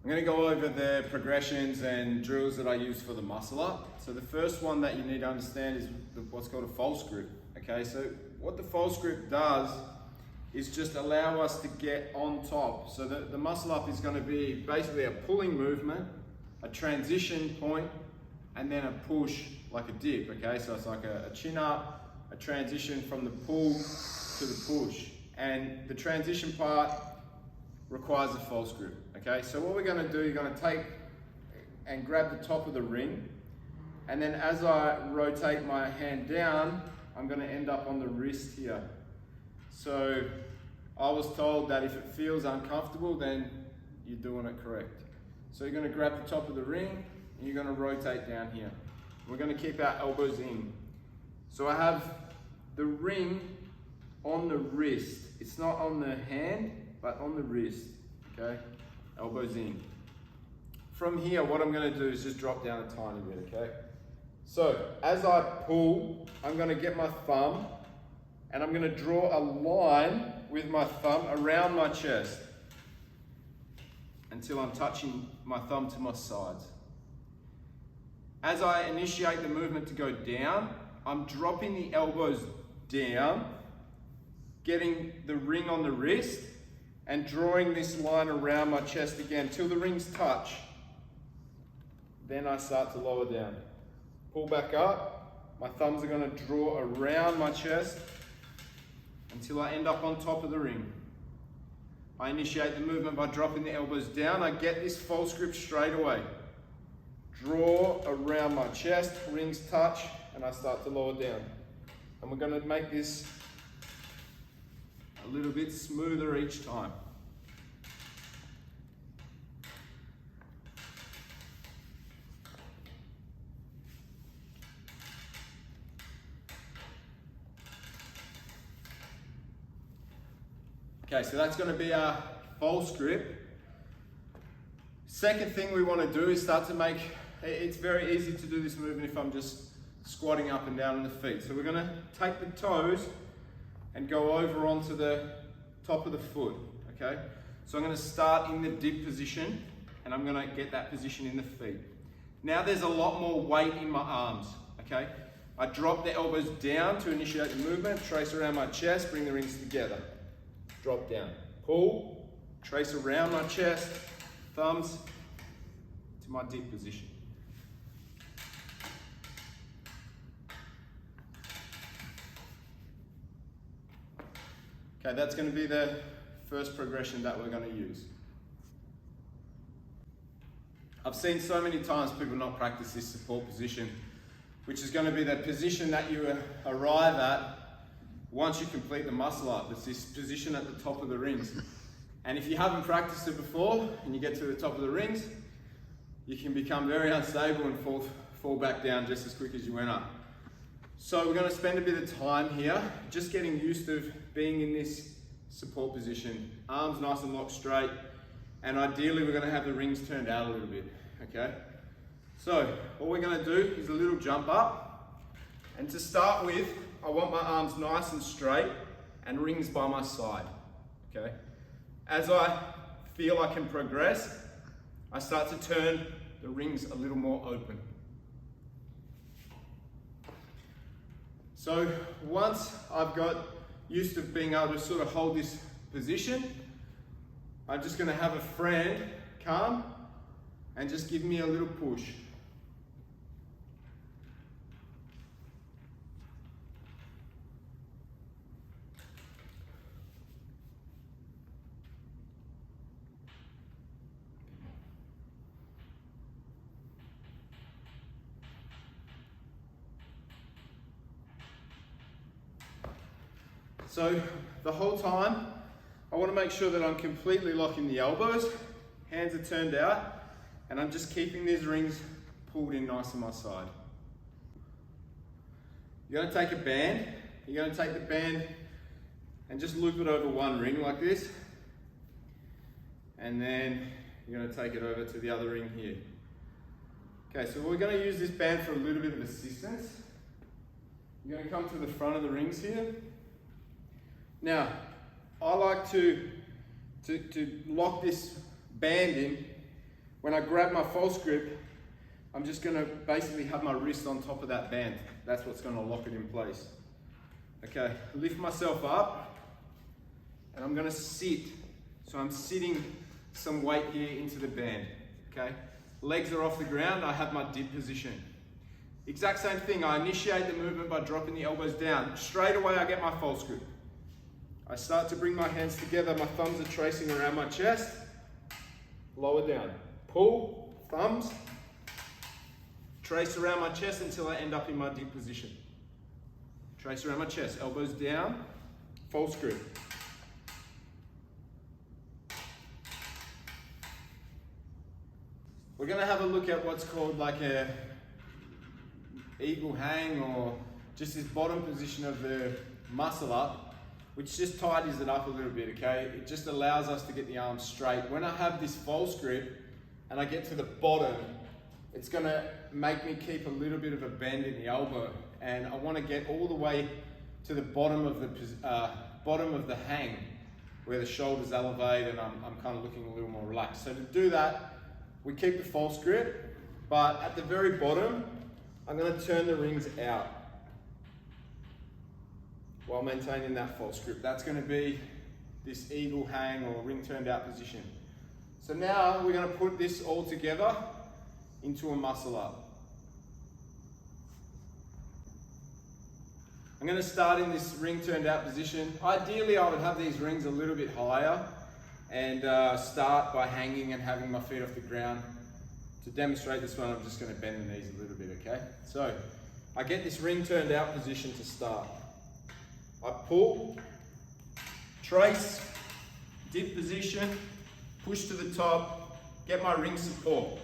I'm going to go over the progressions and drills that I use for the muscle up. So the first one that you need to understand is what's called a false grip. Okay, so what the false grip does is just allow us to get on top. So the muscle up is going to be basically a pulling movement, a transition point, and then a push like a dip. Okay, so it's like a chin up, a transition from the pull to the push. And the transition part requires a false grip. Okay, so what we're going to do, you're going to take and grab the top of the ring, and then as I rotate my hand down, I'm going to end up on the wrist here. So I was told that if it feels uncomfortable, then you're doing it correct. So you're going to grab the top of the ring and you're going to rotate down here. We're going to keep our elbows in. So I have the ring on the wrist. It's not on the hand, but on the wrist. Okay, elbows in. From here, what I'm going to do is just drop down a tiny bit. Okay. So as I pull, I'm going to get my thumb and I'm going to draw a line with my thumb around my chest until I'm touching my thumb to my sides. As I initiate the movement to go down, I'm dropping the elbows down, getting the ring on the wrist, and drawing this line around my chest again till the rings touch. Then I start to lower down. Pull back up, my thumbs are going to draw around my chest until I end up on top of the ring. I initiate the movement by dropping the elbows down. I get this false grip straight away. Draw around my chest, rings touch, and I start to lower down. And we're going to make this a little bit smoother each time. Okay, so that's going to be our false grip. Second thing we want to do is start to make, it's very easy to do this movement if I'm just squatting up and down on the feet. So we're going to take the toes and go over onto the top of the foot, okay? So I'm going to start in the dip position and I'm going to get that position in the feet. Now there's a lot more weight in my arms, okay? I drop the elbows down to initiate the movement, trace around my chest, bring the rings together. Drop down, pull, trace around my chest, thumbs to my dip position. Okay, that's going to be the first progression that we're going to use. I've seen so many times people not practice this support position, which is going to be the position that you arrive at once you complete the muscle up. It's this position at the top of the rings. And if you haven't practiced it before and you get to the top of the rings, you can become very unstable and fall back down just as quick as you went up. So we're going to spend a bit of time here just getting used to being in this support position. Arms nice and locked straight, and ideally we're going to have the rings turned out a little bit, okay? So what we're going to do is a little jump up, and to start with, I want my arms nice and straight and rings by my side, okay? As I feel I can progress, I start to turn the rings a little more open. So once I've got used to being able to sort of hold this position, I'm just going to have a friend come and just give me a little push. So the whole time, I want to make sure that I'm completely locking the elbows, hands are turned out, and I'm just keeping these rings pulled in nice on my side. You're going to take a band, you're going to take the band and just loop it over one ring like this, and then you're going to take it over to the other ring here. Okay, so we're going to use this band for a little bit of assistance. You're going to come to the front of the rings here. Now, I like to lock this band in when I grab my false grip, I'm just gonna basically have my wrist on top of that band. That's what's gonna lock it in place. Okay, lift myself up, and I'm gonna sit. So I'm sitting some weight here into the band, okay? Legs are off the ground, I have my dip position. Exact same thing, I initiate the movement by dropping the elbows down. Straight away I get my false grip. I start to bring my hands together, my thumbs are tracing around my chest. Lower down, pull, thumbs, trace around my chest until I end up in my dip position. Trace around my chest, elbows down, false grip. We're going to have a look at what's called like a eagle hang, or just this bottom position of the muscle up, which just tidies it up a little bit, okay? It just allows us to get the arms straight. When I have this false grip and I get to the bottom, it's going to make me keep a little bit of a bend in the elbow, and I want to get all the way to the bottom of the hang where the shoulders elevate and I'm kind of looking a little more relaxed. So to do that, we keep the false grip, but at the very bottom, I'm going to turn the rings out while maintaining that false grip. That's going to be this eagle hang or ring turned out position. So now we're going to put this all together into a muscle up. I'm going to start in this ring turned out position. Ideally, I would have these rings a little bit higher and start by hanging and having my feet off the ground. To demonstrate this one, I'm just going to bend the knees a little bit, okay? So I get this ring turned out position to start. I pull, trace, dip position, push to the top, get my ring support.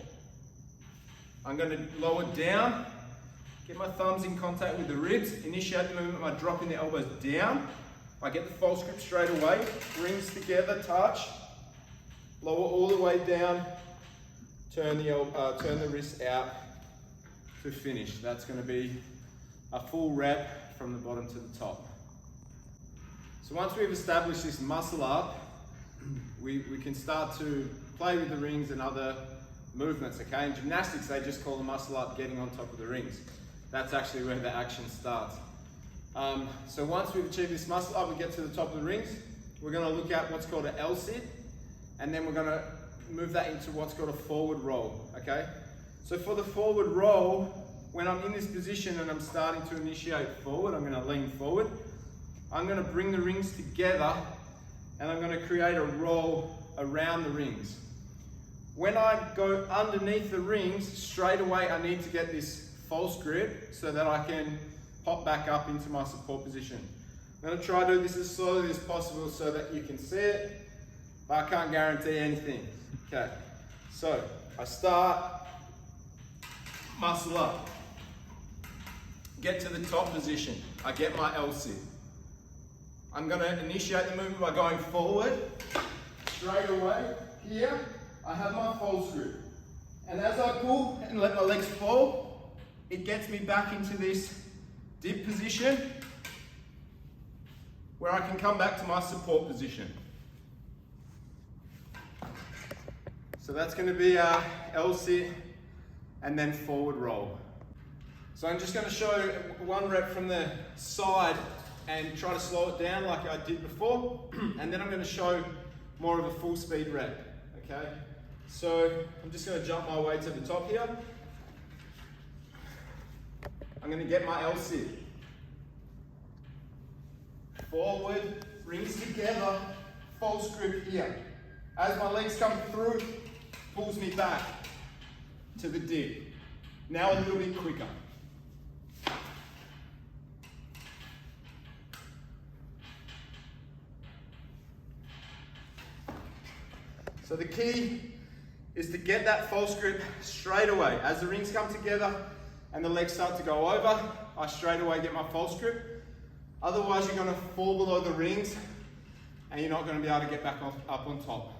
I'm going to lower down, get my thumbs in contact with the ribs, initiate the movement by dropping the elbows down. I get the false grip straight away, rings together, touch, lower all the way down, turn the wrist out to finish. That's going to be a full rep from the bottom to the top. So once we've established this muscle up, we can start to play with the rings and other movements, okay? In gymnastics, they just call the muscle up getting on top of the rings. That's actually where the action starts. So once we've achieved this muscle up, we get to the top of the rings, we're going to look at what's called an L-sit, and then we're going to move that into what's called a forward roll, okay? So for the forward roll, when I'm in this position and I'm starting to initiate forward, I'm going to lean forward, I'm going to bring the rings together and I'm going to create a roll around the rings. When I go underneath the rings, straight away I need to get this false grip so that I can pop back up into my support position. I'm going to try to do this as slowly as possible so that you can see it, but I can't guarantee anything. Okay, so I start, muscle up, get to the top position, I get my L-sit. I'm going to initiate the movement by going forward, straight away, here, I have my false grip. And as I pull and let my legs fall, it gets me back into this dip position where I can come back to my support position. So that's going to be our L-sit and then forward roll. So I'm just going to show one rep from the side and try to slow it down like I did before, and then I'm going to show more of a full speed rep, okay? So I'm just going to jump my way to the top here. I'm going to get my L-sit. Forward, rings together, false grip here. As my legs come through, pulls me back to the dip. Now a little bit quicker. So the key is to get that false grip straight away. As the rings come together and the legs start to go over, I straight away get my false grip. Otherwise you're going to fall below the rings and you're not going to be able to get back up on top.